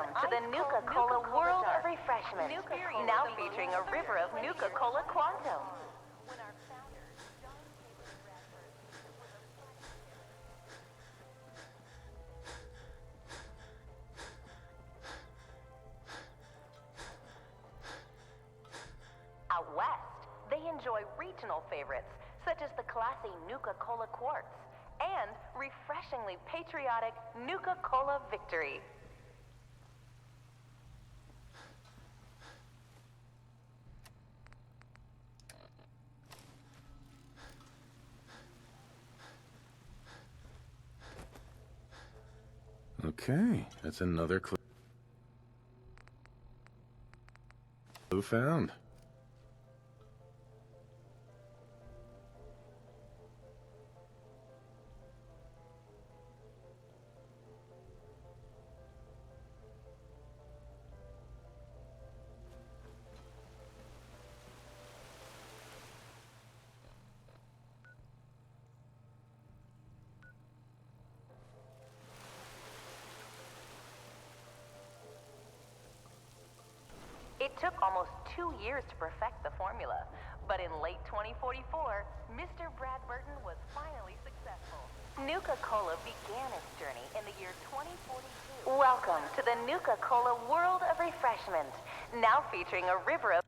Welcome to the Nuka-Cola World of Refreshment, now featuring a river of Nuka-Cola Quantum. Out west, they enjoy regional favorites, such as the classy Nuka-Cola Quartz and refreshingly patriotic Nuka-Cola Victory. Okay, that's another clue found. It took almost 2 years to perfect the formula, but in late 2044, Mr. Bradberton was finally successful. Nuka-Cola began its journey in the year 2042. Welcome to the Nuka-Cola World of Refreshment, now featuring a river of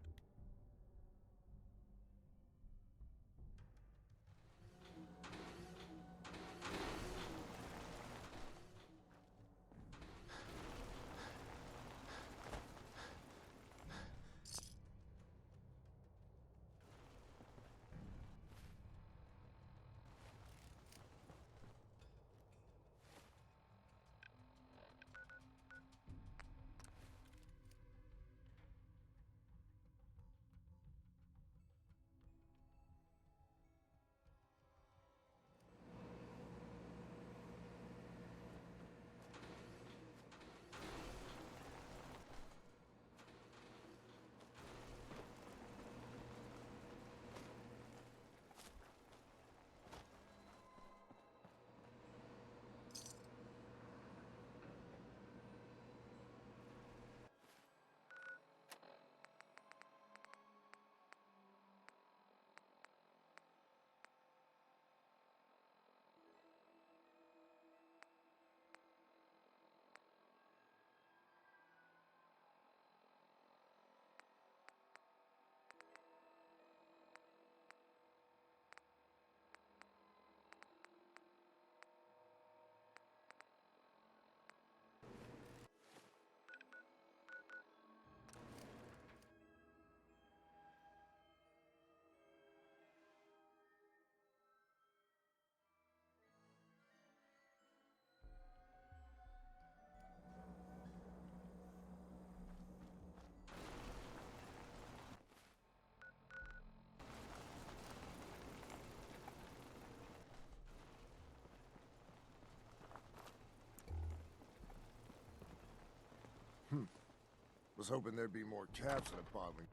Was hoping there'd be more caps in a bottling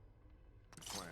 plant.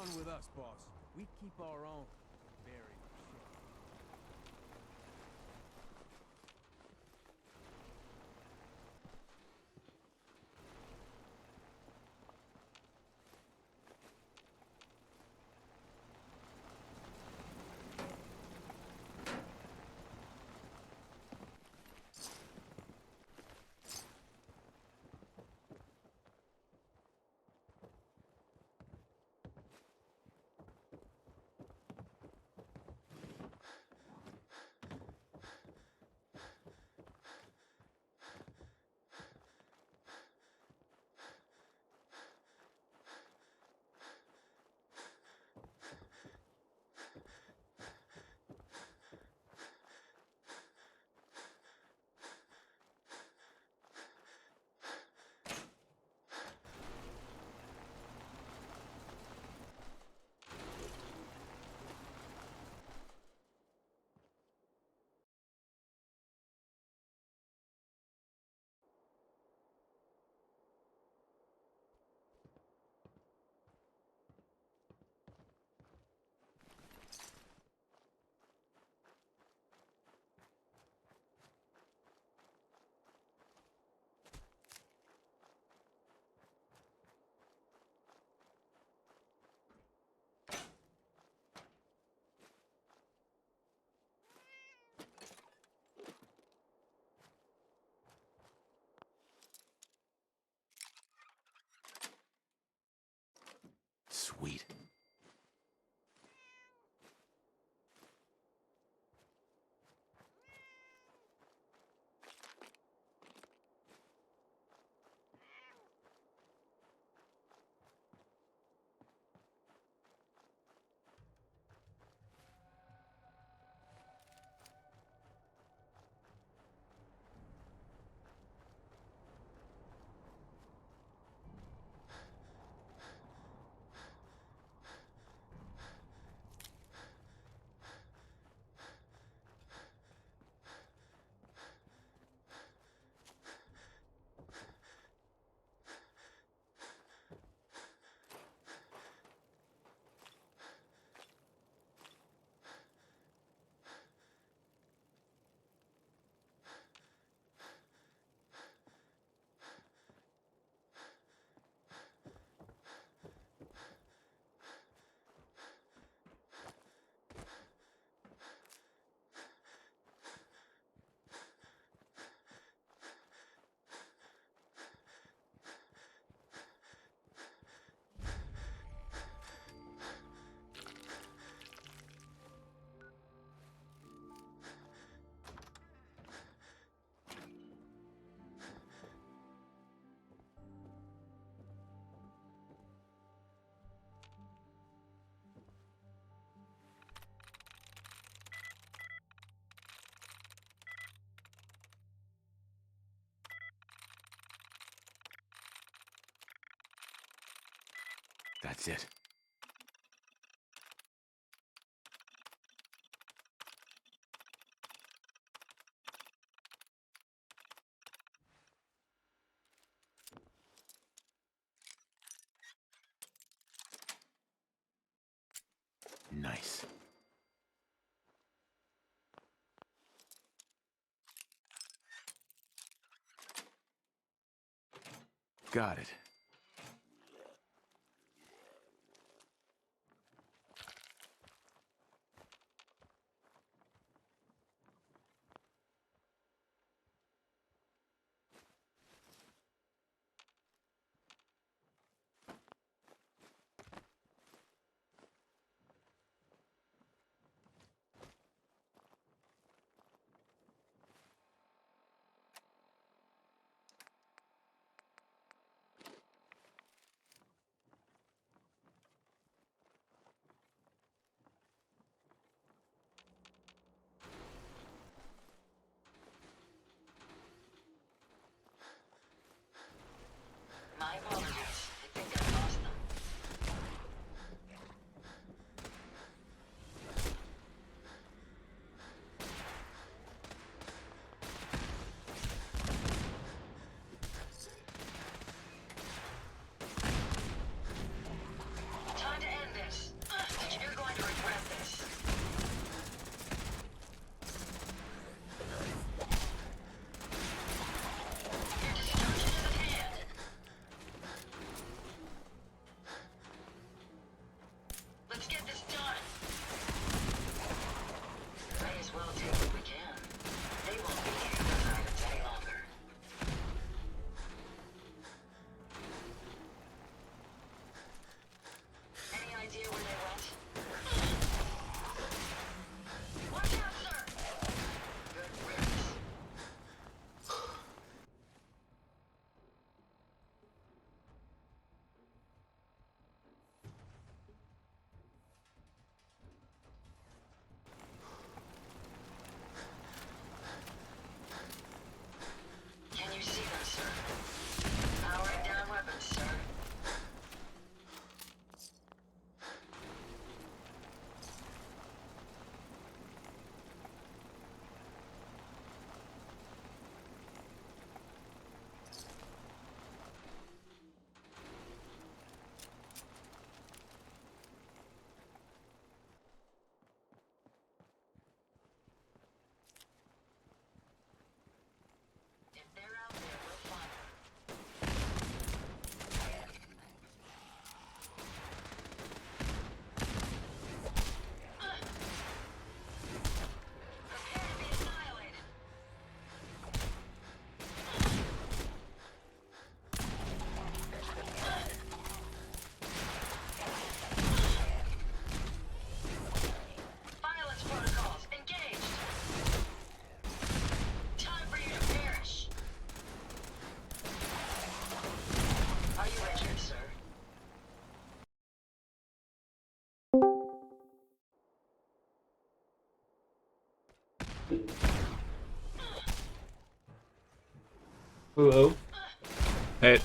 fun with us, boss. We keep our own. Very sure. Sweet. That's it. Nice. Got it. Hello? Hey,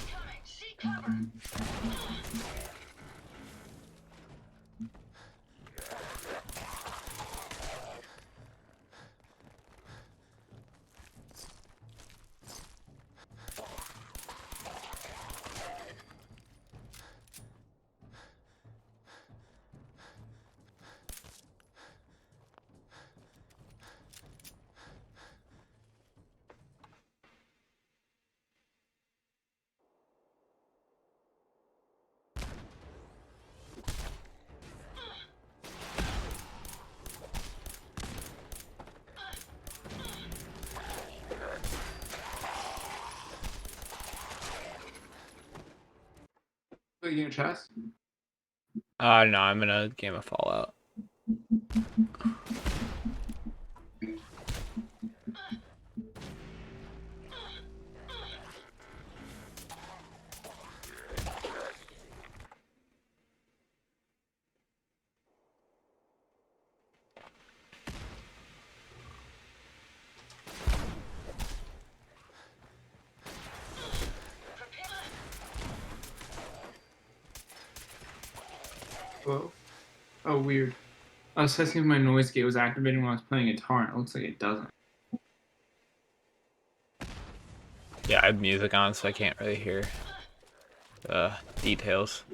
Are you gonna chest? no, I'm in a game of Fallout. Hello? Oh, weird. I was testing if my noise gate was activating when I was playing guitar, and it looks like it doesn't. Yeah, I have music on, so I can't really hear the details.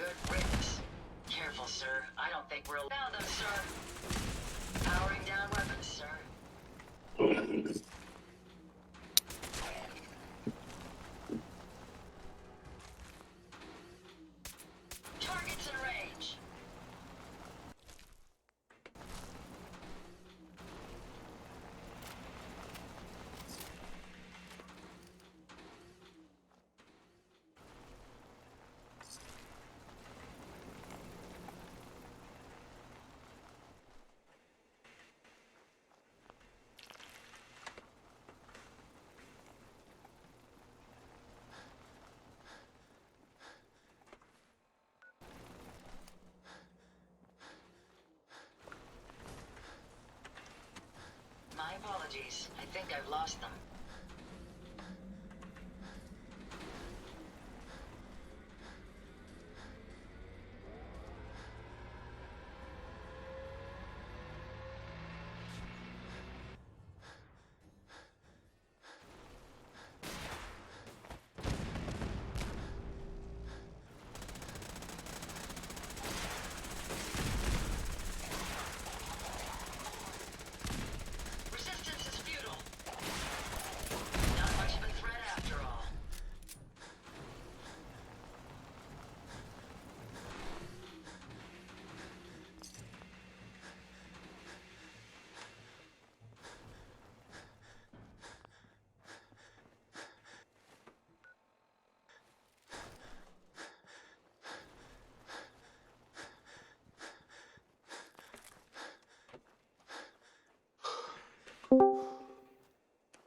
Good riddance. Careful, sir. I don't think we're allowed them, sir. Powering down weapons, sir. Targets in range. My apologies. I think I've lost them. Resistance is futile. Not much of a threat after all.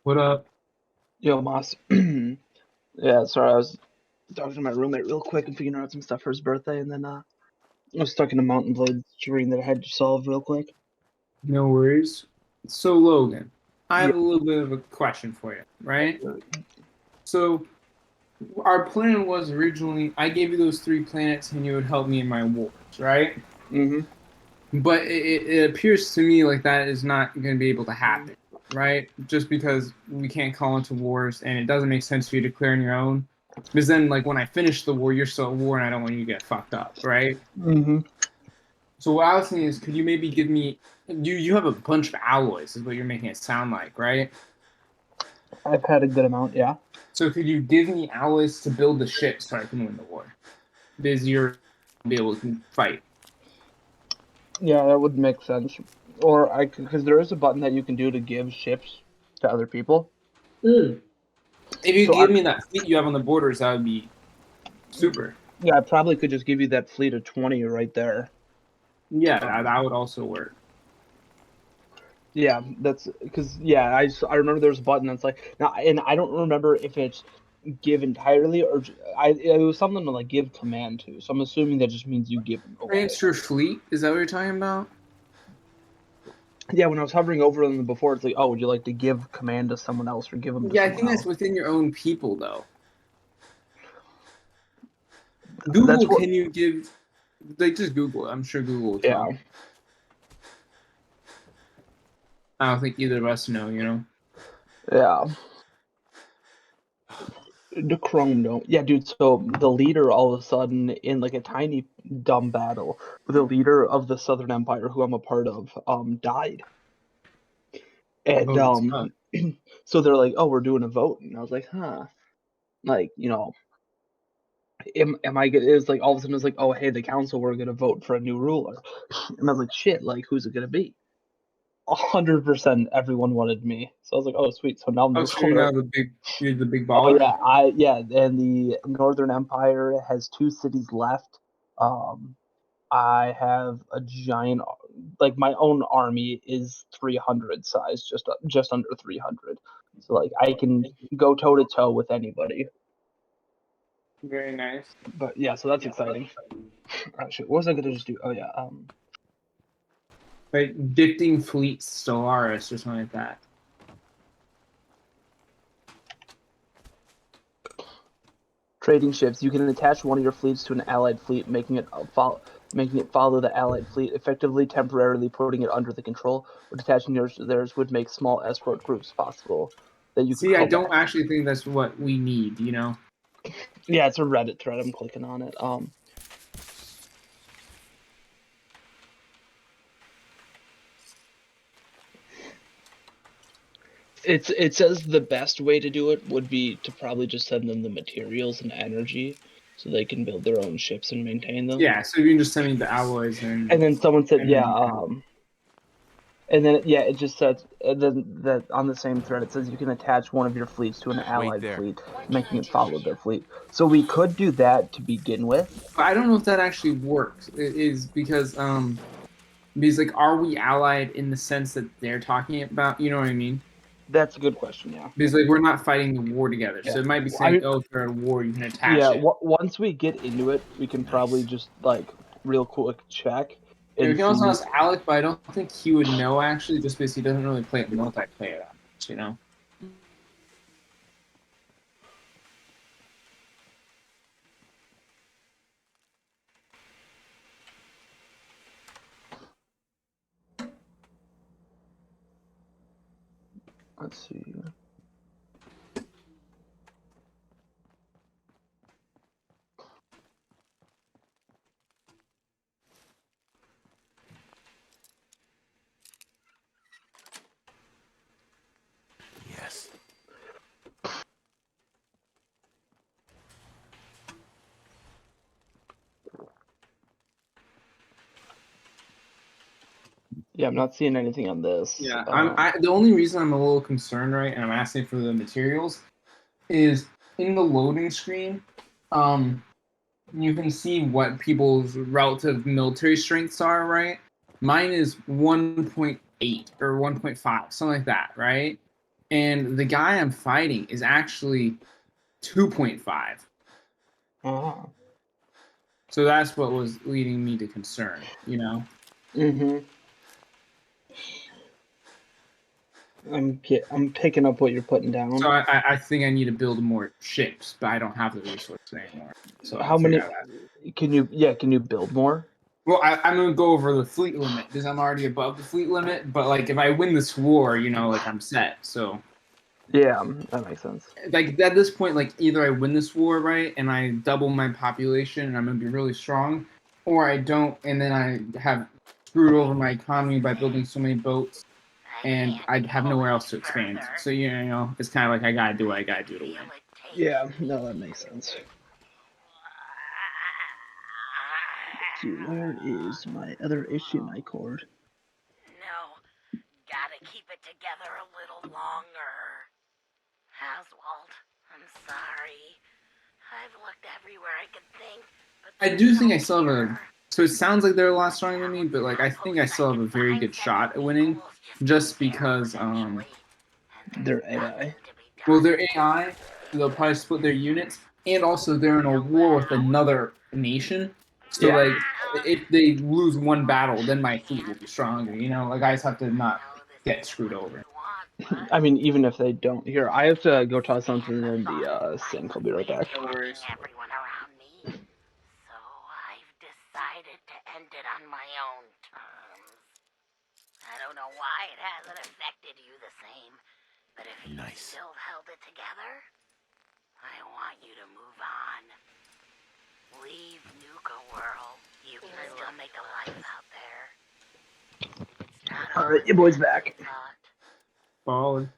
What up? Yo, Moss. Yeah, sorry, I was talking to my roommate real quick and figuring out some stuff for his birthday, and then I was stuck in a Mountain Blade string that I had to solve real quick. No worries. So, Logan, I have Yeah. a little bit of a question for you, right? So, our plan was originally, I gave you those 3 planets and you would help me in my wars, right? Mm-hmm. But it appears to me like that is not going to be able to happen, right? Just because we can't call into wars and it doesn't make sense for you to clear on your own. Because then, like, when I finish the war, you're still at war and I don't want you to get fucked up, right? Mm-hmm. So what I was thinking is, could you maybe give me... You have a bunch of alloys, is what you're making it sound like, right? I've had a good amount, yeah. So could you give me alloys to build the ship so I can win the war? Because you're be able to fight. Yeah, that would make sense. Or because there is a button that you can do to give ships to other people. If you So give me that fleet you have on the borders, that would be super. Yeah, I probably could just give you that fleet of 20 right there. Yeah, that would also work. Yeah, that's because I remember there's a button that's like now, and I don't remember if it's give entirely or it was something to like give command to. So I'm assuming that just means you give them away. Transfer fleet? Is that what you're talking about? Yeah, when I was hovering over them before, it's like, oh, would you like to give command to someone else or give them to Yeah, I someone think that's else? within your own people, though. That's Google, what. can you give... Like, just Google it. I'm sure Google will tell. Yeah. I don't think either of us know, you know? Yeah. The Chrome Dome. Yeah, dude, so the leader all of a sudden in like a tiny dumb battle, the leader of the Southern Empire who I'm a part of, died. And Oh, it's not. so they're like, "Oh, we're doing a vote." And I was like, "Huh." Like, am I gonna, it was like all of a sudden it's like, "Oh, hey, the council, we're gonna vote for a new ruler." And I was like, "Shit, like who's it gonna be?" 100% everyone wanted me. So I was like, "Oh, sweet." So now I'm Oh, the so you're ruler. now you're the big Oh baller? yeah, and the Northern Empire has 2 cities left. Um, I have a giant, like my own army is 300 size, just under 300. So like I can go toe to toe with anybody. Very nice. But yeah, so that's exciting. Oh, shit, what was I gonna just do? Oh yeah, Like, gifting fleets Stellaris or something like that. trading ships. You can attach one of your fleets to an allied fleet, making it follow the allied fleet, effectively temporarily putting it under the control. But attaching yours to theirs would make small escort groups possible that you could See, I call don't back. actually think that's what we need, you know? Yeah, it's a Reddit thread. I'm clicking on it. It says the best way to do it would be to probably just send them the materials and energy so they can build their own ships and maintain them. Yeah, so you can just send me the alloys and then someone said, and yeah, then- and then it just says that on the same thread it says you can attach one of your fleets to an allied there. fleet, making it follow their fleet. So we could do that to begin with. But I don't know if that actually works. It is because like are we allied in the sense that they're talking about? You know what I mean? That's a good question. Yeah. Because like we're not fighting the war together, so Yeah. it might be I saying, mean- "Oh, if they're at a war, you can attach Yeah. it." Once we get into it, we can probably just like real quick check. And we And can also see- ask Alec, but I don't think he would know actually, just because he doesn't really play multiplayer that much, you know. Let's see. Yes. Yeah, I'm not seeing anything on this. Yeah, the only reason I'm a little concerned, right, and I'm asking for the materials, is in the loading screen, you can see what people's relative military strengths are, right? Mine is 1.8 or 1.5, something like that, right? And the guy I'm fighting is actually 2.5. Ah. So that's what was leading me to concern, you know? Mm-hmm. I'm picking up what you're putting down. So I think I need to build more ships, but I don't have the resources anymore. So How many? Can you build more? Well, I'm gonna go over the fleet limit because I'm already above the fleet limit. But like, if I win this war, you know, like I'm set. So Yeah, that makes sense. like at this point, like either I win this war, right, and I double my population, and I'm gonna be really strong, or I don't, and then I have screwed over my economy by building so many boats, and I have nowhere else to expand. So you know, it's kind of like I gotta do what I gotta do to win. Yeah, no, that makes sense. See, where is my other HDMI cord? No, gotta keep it together a little longer. Oswald, I'm sorry. I've looked everywhere I could think, but I do think I still have a. So it sounds like they're a lot stronger than me, but like I think I still have a very good shot at winning, just because They're AI. well they're AI, so they'll probably split their units, and also they're in a war with another nation. So Yeah. like if they lose one battle, then my fleet will be stronger. You know, like I just have to not get screwed over. I mean, even if they don't. Here, I have to go toss something in the sink. I'll be right back. No worries. Everyone around me. So I've decided to end it on my own terms. I don't know why it hasn't affected you the same, but if you Nice. still held it together, I want you to move on. Leave Nuka World. You can still make a life out there. It's not All right, your boy's back. Solid.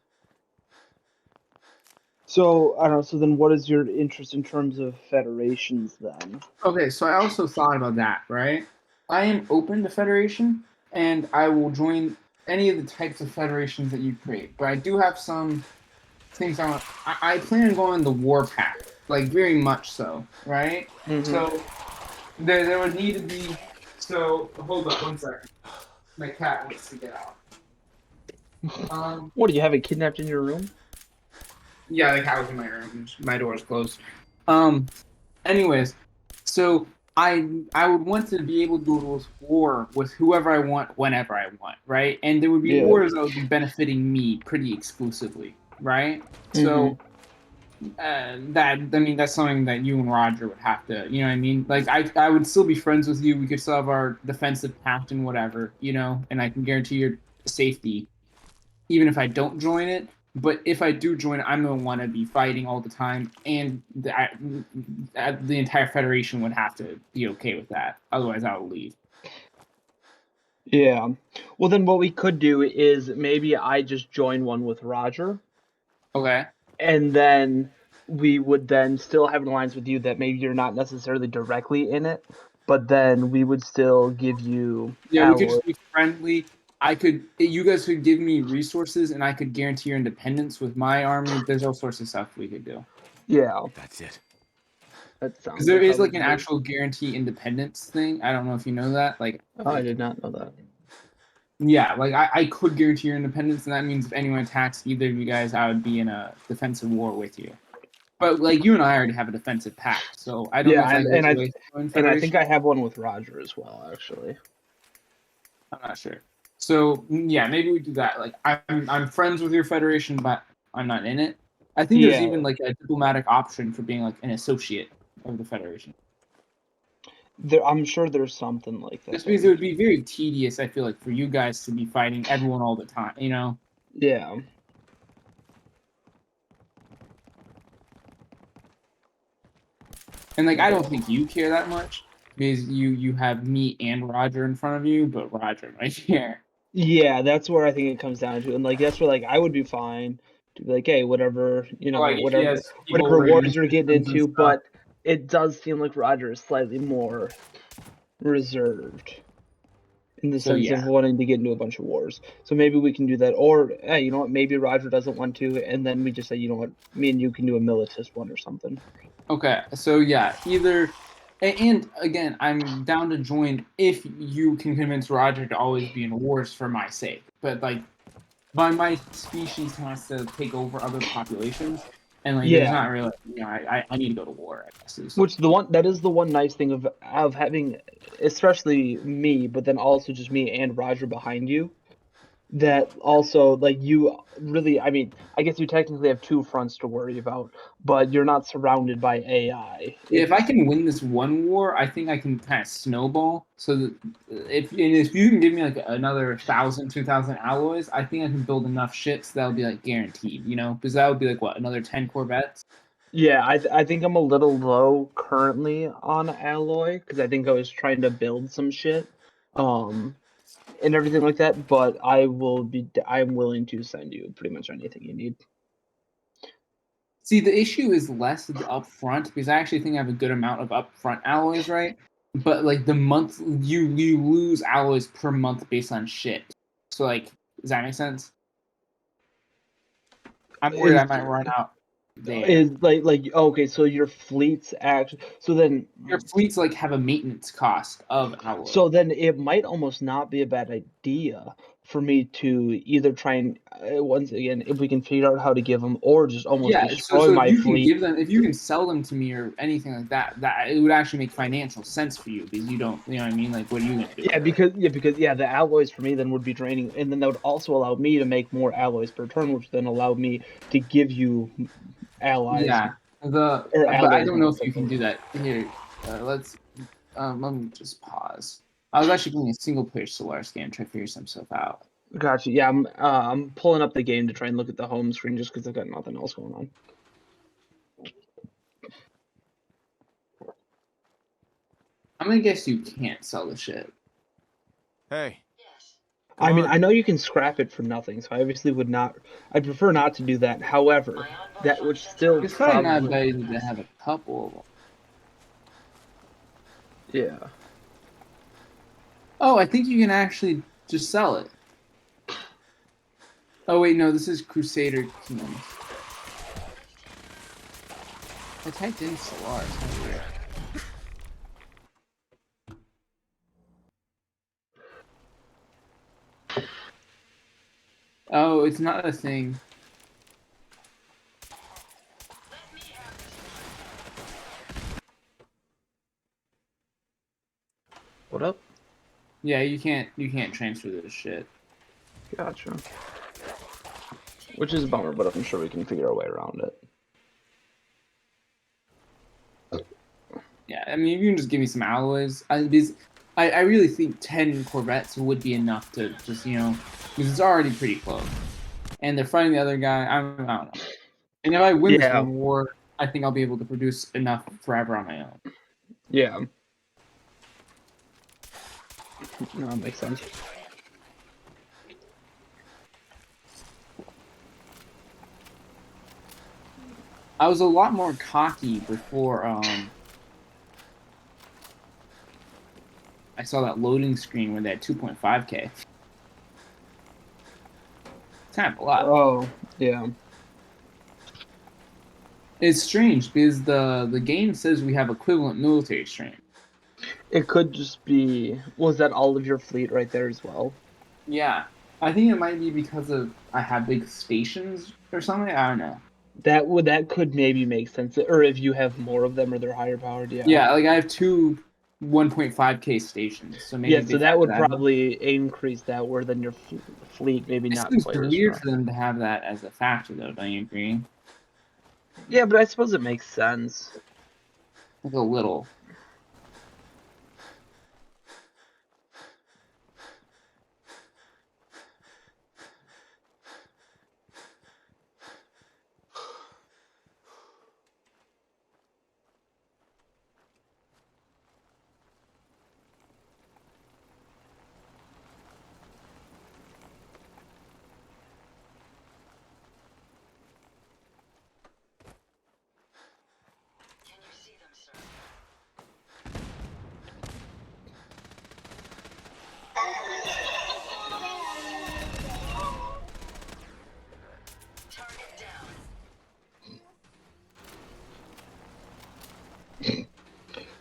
So I don't know. So then, what is your interest in terms of federations then? Okay, so I also thought about that, right? I am open to federation, and I will join any of the types of federations that you create. But I do have some things I plan on going the war path, like very much so, right? Mhm. So there would need to be. So hold up one second. My cat needs to get out. What do you have it kidnapped in your room? Yeah, the cat was in my room. My door is closed. Anyways, so I would want to be able to go to war with whoever I want, whenever I want, right? And there would be Yeah. wars that would be benefiting me pretty exclusively, right? So that's something that you and Roger would have to, you know what I mean? Like I would still be friends with you. We could still have our defensive pact and whatever, you know, and I can guarantee your safety, even if I don't join it. But if I do join, I'm gonna want to be fighting all the time, and the entire Federation would have to be okay with that. Otherwise, I will leave. Yeah. Well, then what we could do is maybe I just join one with Roger, Okay. And then we would then still have an alliance with you that maybe you're not necessarily directly in it, but then we would still give you Yeah, we could alloy. just be friendly. You guys could give me resources, and I could guarantee your independence with my army. There's all sorts of stuff we could do. Yeah, That's it. that Because sounds there like how is we like an should do it. actual guarantee independence thing. I don't know if you know that. Like, Oh, I did not know that. yeah, like I could guarantee your independence, and that means if anyone attacks either of you guys, I would be in a defensive war with you. But like you and I already have a defensive pact, so I don't know Yeah, if that and goes I away from and I think Federation. I have one with Roger as well, actually. I'm not sure. So yeah, maybe we do that. Like I'm friends with your Federation, but I'm not in it. I think there's Yeah, even like a diplomatic option for being like an associate of the Federation. I'm sure there's something like that. Just because it would be very tedious, I feel like, for you guys to be fighting everyone all the time, you know? Yeah. And like I don't think you care that much because you have me and Roger in front of you, but Roger might care. Yeah, that's where I think it comes down to. And like that's where like I would be fine to be like, hey, whatever, So, like if he whatever has people whatever raiding wars you're getting systems and into, stuff. but it does seem like Roger is slightly more reserved in the So sense of yeah. wanting to get into a bunch of wars. So maybe we can do that. Or hey, you know what, maybe Roger doesn't want to, and then we just say, you know what, me and you can do a militist one or something. Okay, so yeah, either and again, I'm down to join if you can convince Roger to always be in wars for my sake. But like my species wants to take over other populations, and like there's Yeah. not really I need to go to war, I guess. Which that is the one nice thing of having, especially me, but then also just me and Roger behind you. That also like you really, I mean, I guess you technically have two fronts to worry about, but you're not surrounded by AI. Yeah, if I can win this one war, I think I can kind of snowball. So that if you can give me like another 1,000, 2,000 alloys, I think I can build enough ships that'll be like guaranteed, you know? Because that would be like what, another 10 Corvettes? Yeah, I think I'm a little low currently on alloy because I think I was trying to build some shit, and everything like that. But I'm willing to send you pretty much anything you need. See, the issue is less the upfront because I actually think I have a good amount of upfront alloys, right? But like the month you lose alloys per month based on shit. So like, does that make sense? I'm worried I might run out there. Is like okay, so your fleets actually, so then Your fleets like have a maintenance cost of alloys. so then it might almost not be a bad idea for me to either try and once again, if we can figure out how to give them, or just almost Yeah, destroy so if my you can fleet. give them, if you can sell them to me or anything like that, that it would actually make financial sense for you because you don't, you know what I mean? Like, what are you gonna do? Yeah, the alloys for me then would be draining, and then that would also allow me to make more alloys per turn, which then allow me to give you allies. Yeah, Or but I alloys don't more know if you can quickly. do that. Here, let me just pause. I was actually playing a single player Solaris game, trying to figure some stuff out. Gotcha. Yeah, I'm pulling up the game to try and look at the home screen just because I've got nothing else going on. I'm gonna guess you can't sell the shit. Hey. I mean, on. I know you can scrap it for nothing, so I obviously would not. I'd prefer not to do that. However, that would still It's probably not a probably. bad idea to have a couple of them. Yeah. Oh, I think you can actually just sell it. Oh wait, no, this is Crusader Kingdoms. I typed in Solaris. How weird. Oh, it's not a thing. What up? Yeah, you can't transfer this shit. Gotcha. Which is a bummer, but I'm sure we can figure our way around it. Yeah, I mean, if you can just give me some alloys, I really think 10 Corvettes would be enough to just, you know, because it's already pretty close. And they're fighting the other guy, I don't know. And if I win this one war, I think I'll be able to produce enough forever on my own. Yeah. No, that makes sense. was a lot more cocky before I saw that loading screen with that 2.5K. It's kind of a lot. Oh, yeah. It's strange because the game says we have equivalent military strength. It could just be. Was that all of your fleet right there as well? Yeah, I think it might be because of I have big stations or something. I don't know. That could maybe make sense. Or if you have more of them or they're higher powered, yeah. Yeah, like I have two 1.5K stations, so maybe Yeah, they so that factor would that in. probably increase that, where then your fleet maybe It not seems quite as weird strong. for them to have that as a factor, though. Don't you agree? Yeah, but I suppose it makes sense. Like a little.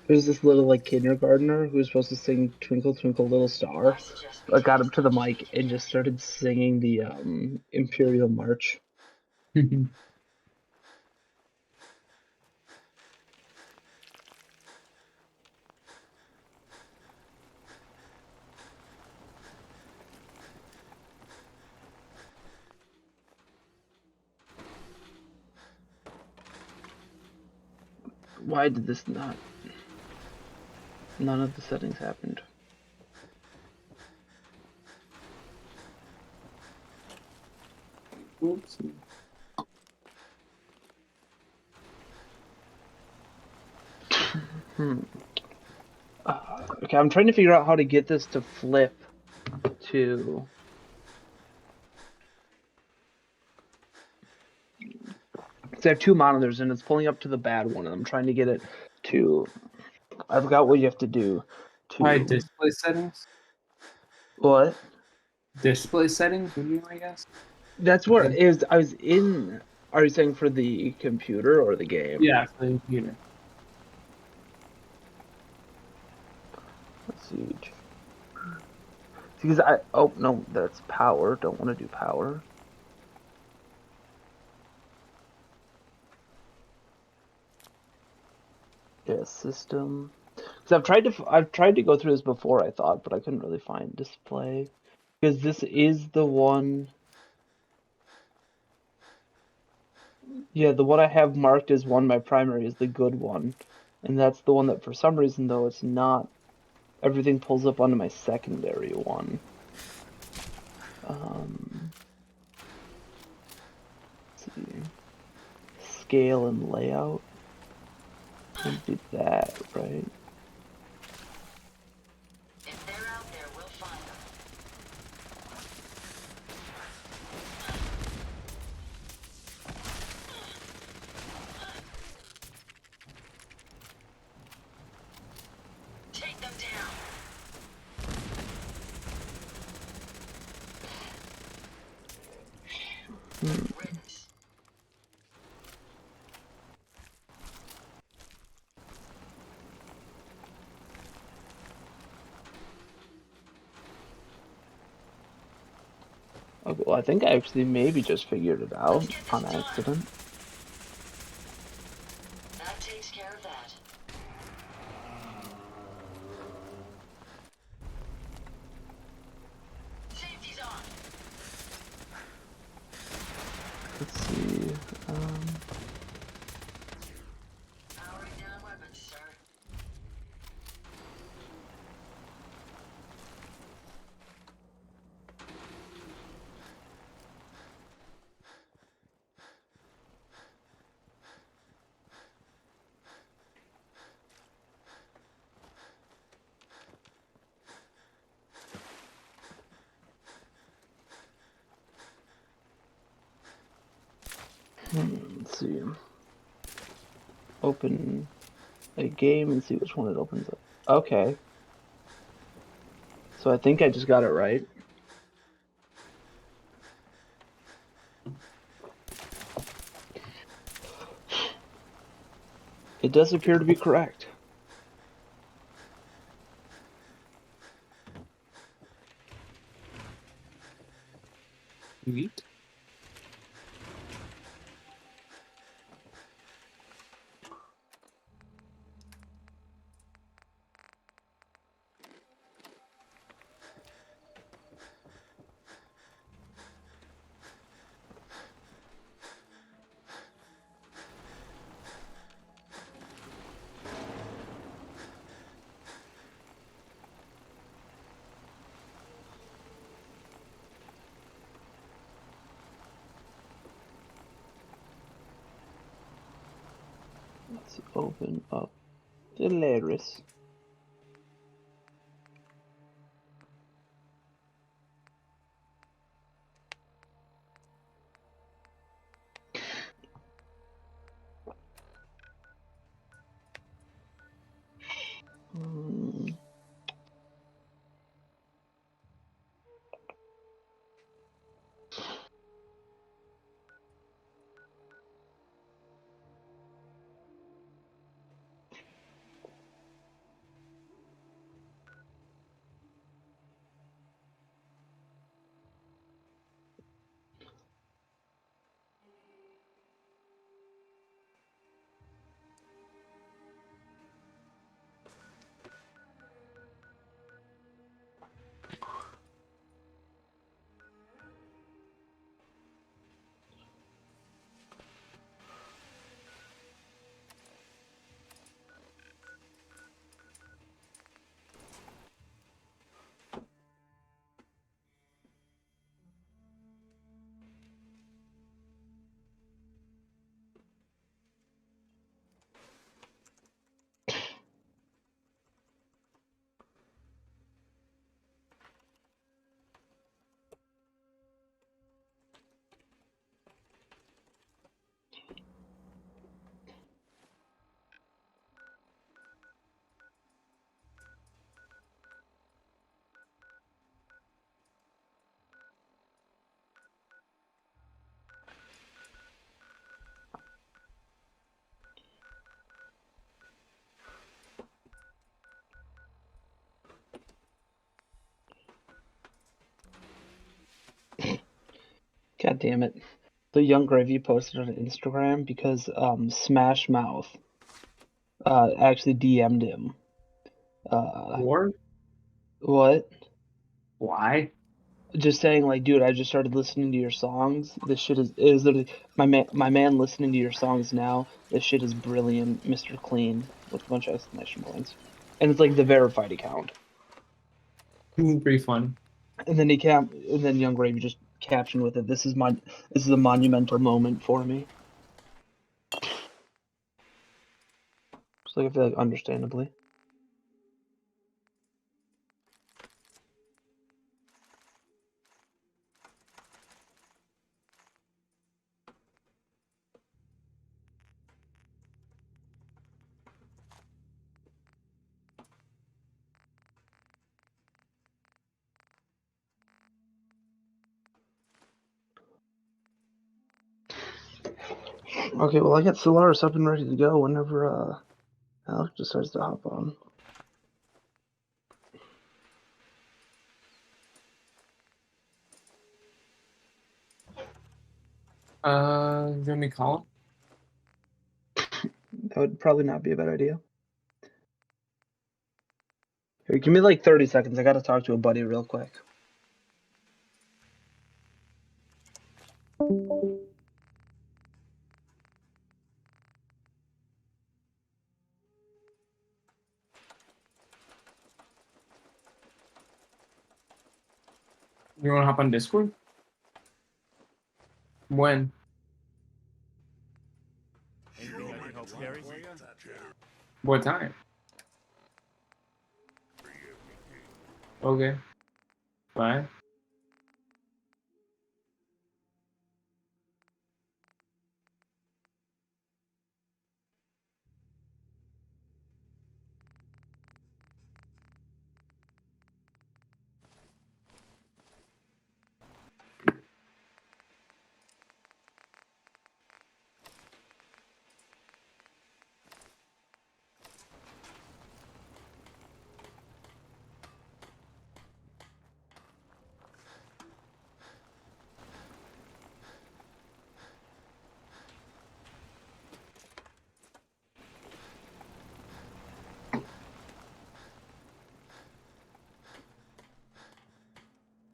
There's this little like kindergartner who was supposed to sing "Twinkle Twinkle Little Star," but got up to the mic and just started singing the Imperial March. Why did this not? None of the settings happened. Oops. Okay, I'm trying to figure out how to get this to flip to. So I have two monitors and it's pulling up to the bad one, and I'm trying to get it to. I forgot what you have to do. Probably display settings. What? Display settings would be my guess. That's where it is. I was in. Are you saying for the computer or the game? Yeah, for the computer. Let's see. Because oh no, that's power. Don't want to do power. Yeah, system. Because I've tried to go through this before, I thought, but I couldn't really find display. Because this is the one. Yeah, the one I have marked as one, my primary is the good one. And that's the one that for some reason though it's not, everything pulls up onto my secondary one. Let's see. Scale and layout. Let's do that, right? If they're out there, we'll find them. Take them down. Riddance. Okay, well, I think I actually maybe just figured it out on accident. That takes care of that. Safety's on. Let's see. Powering down weapons, sir. Let's see. open a game and see which one it opens up. Okay. So I think I just got it right. It does appear to be correct. Sweet. Let's open up the Laris. God damn it. The Young Gravy posted on Instagram because Smash Mouth actually DM'd him. Or What? why? Just saying, like, dude, I just started listening to your songs. This shit is literally my man listening to your songs now. This shit is brilliant, Mr. Clean, with a bunch of exclamation points. And it's like the verified account. Pretty fun. And then and then Young Gravy just captioned with it. This is a monumental moment for me. Just like I feel like understandably. Okay, well I got Solaris up and ready to go whenever Alex just starts to hop on. You want me to call him? That would probably not be a bad idea. Here, give me like 30 seconds. I gotta talk to a buddy real quick. You want to hop on Discord? When? Anything I can help carry for you? What time? Okay. Bye.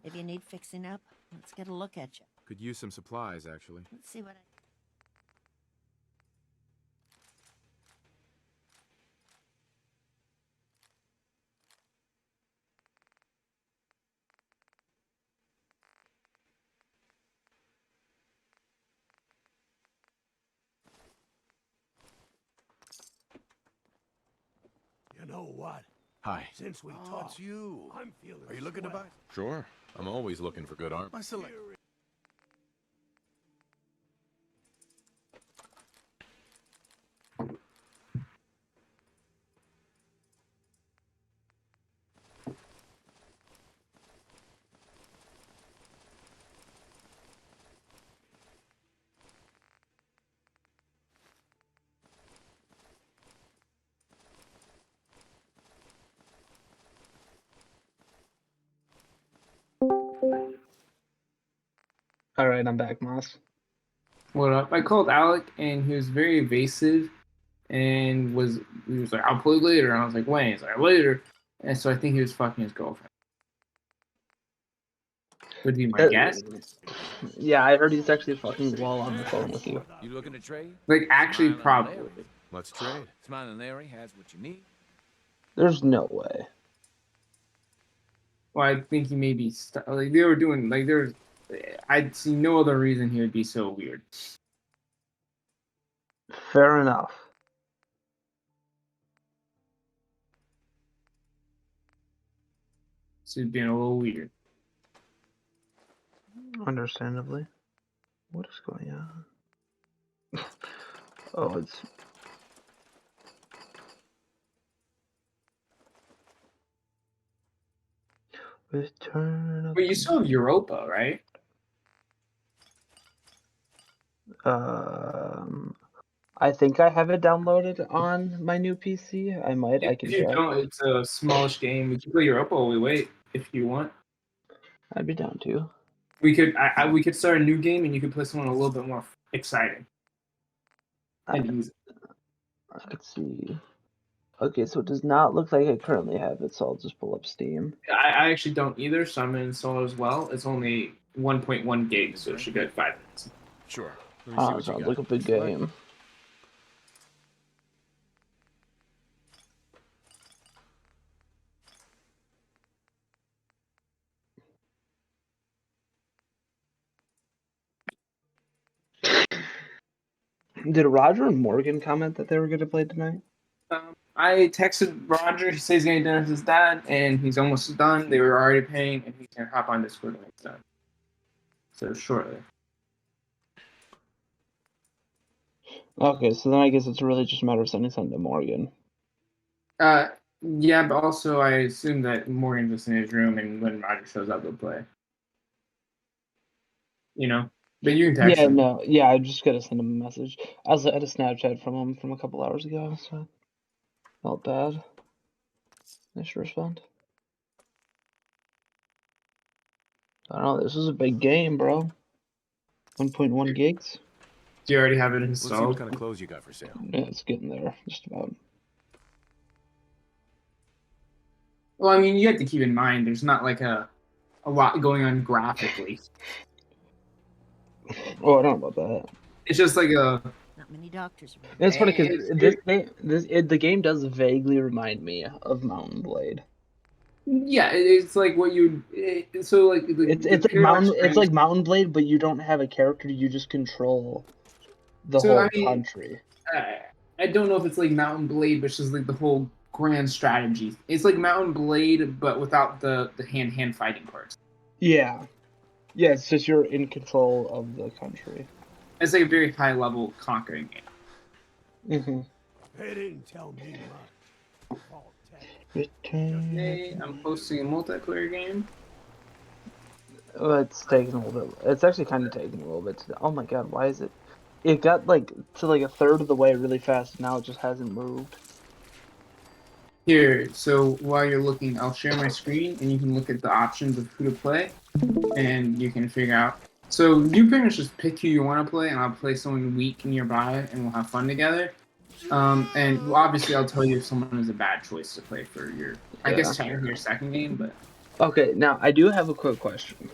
If you need fixing up, let's get a look at you. Could use some supplies, actually. Let's see what I... You know what? Hi. Since we talked, you. I'm feeling. Are you looking to swell. buy? Sure. I'm always looking for good art. My select. All right, I'm back, Moss. What up? I called Alec, and he was very evasive, and he was like, "I'll play later." And I was like, "When?" He's like, "Later." And so I think he was fucking his girlfriend. Would be my guess. Yeah, I heard he's actually fucking while on the phone with you. You looking to trade? Like, actually, Smile and probably. Larry. Let's trade. Smiling Larry has what you need. There's no way. Well, I think he may be like they were doing like there's. I'd see no other reason he would be so weird. Fair enough. So he's being a little weird. Understandably. What is going on? Oh, it's... Return of But you still have Europa, right? I think I have it downloaded on my new PC. I might. I can If you check. don't, it's a smallish game. We can play Europa while we wait, if you want. I'd be down to. We could start a new game, and you could play someone a little bit more exciting and easy. Let's see. Okay, so it does not look like I currently have it, so I'll just pull up Steam. I actually don't either, so I'm gonna install it as well. It's only 1.1 gigs, so it should go at 5 minutes. Sure. Let me see what you Sounds got. like a big game. Did Roger and Morgan comment that they were going to play tonight? I texted Roger. He says he's getting dinner with his dad, and he's almost done. They were already paying, and he's gonna hop on Discord when he's done. So shortly. Okay, so then I guess it's really just a matter of sending something to Morgan. Yeah, but also I assume that Morgan's just in his room, and when Roger shows up, they'll play. You know, but you can text him. Yeah, I just gotta send him a message. I also had a Snapchat from him from a couple hours ago, so felt bad. I should respond. I don't know, this is a big game, bro. 1.1 gigs. Do you already have it Let's see what installed? kind of clothes you got for sale. Yeah, it's getting there, just about. Well, I mean, you have to keep in mind there's not like a lot going on graphically. Oh, I don't know about that. It's just like a. Not many doctors around. It's funny because the game does vaguely remind me of Mountain Blade. Yeah, it's like what you. So like It's like Mountain Blade, but you don't have a character. You just control the whole country. I don't know if it's like Mountain Blade, but it's just like the whole grand strategy. It's like Mountain Blade, but without the hand fighting parts. Yeah, it's just you're in control of the country. It's like a very high level conquering game. Mm-hmm. They didn't tell me much. Hey, I'm hosting a multiplayer game. Well, it's taking a little bit. It's actually kind of taking a little bit. Oh my god, why is it? It got like to like a third of the way really fast. Now it just hasn't moved. Here, so while you're looking, I'll share my screen, and you can look at the options of who to play, and you can figure out. So you pretty much just pick who you want to play, and I'll play someone weak nearby, and we'll have fun together. And obviously, I'll tell you if someone is a bad choice to play for your. I guess technically your second game, but Okay, now I do have a quick question.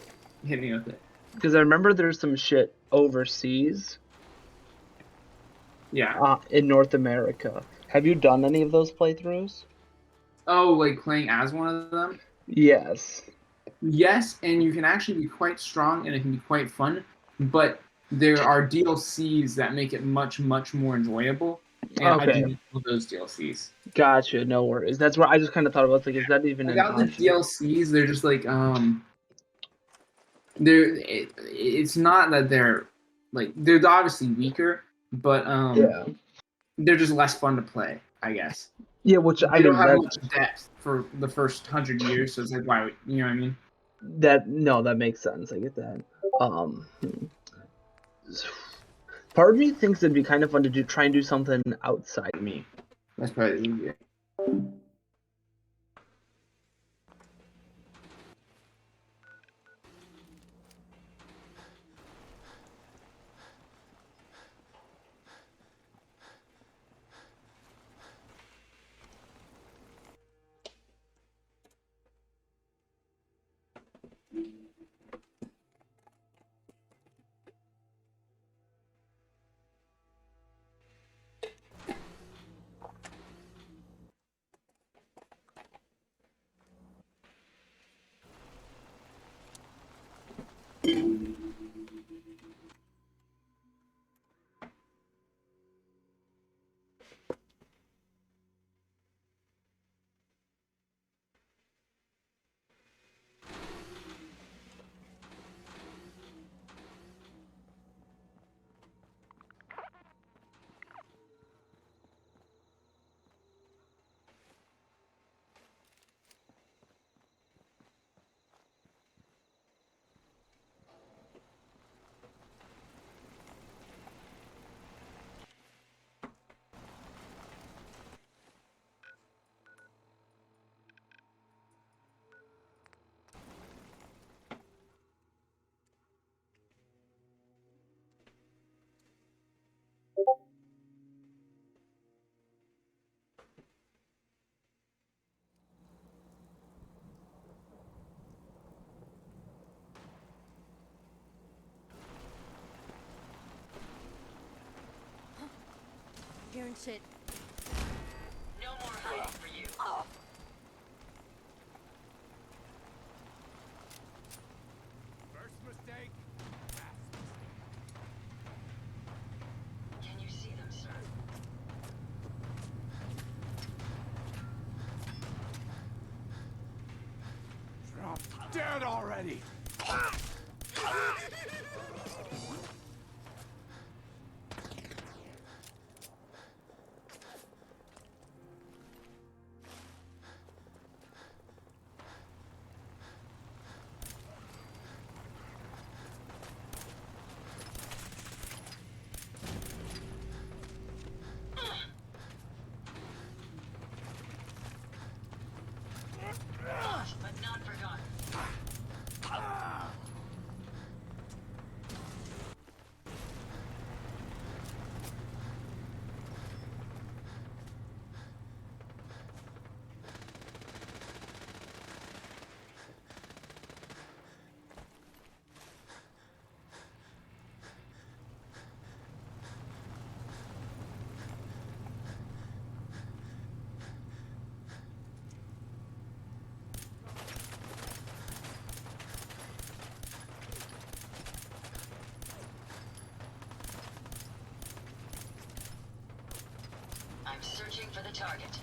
Hit me with it. Because I remember there's some shit overseas Yeah. in North America. Have you done any of those playthroughs? Oh, like playing as one of them? Yes. Yes, and you can actually be quite strong and it can be quite fun, but there are DLCs that make it much, much more enjoyable. And I Okay. do love those DLCs. Gotcha, no worries. That's where I just kind of thought about, like, is that even an Without the option? DLCs, they're just like it's not that they're obviously weaker, but Yeah. they're just less fun to play, I guess. Yeah, which I They don't mean have that much depth for the first 100 years, so it's like why you know what I mean? that makes sense. I get that. Part of me thinks it'd be kind of fun to try and do something outside me. That's probably easier. Hearing shit. No more hiding for you. First mistake. Can you see them, sir? Drop dead already. Lost, but not forgotten. I'm searching for the target.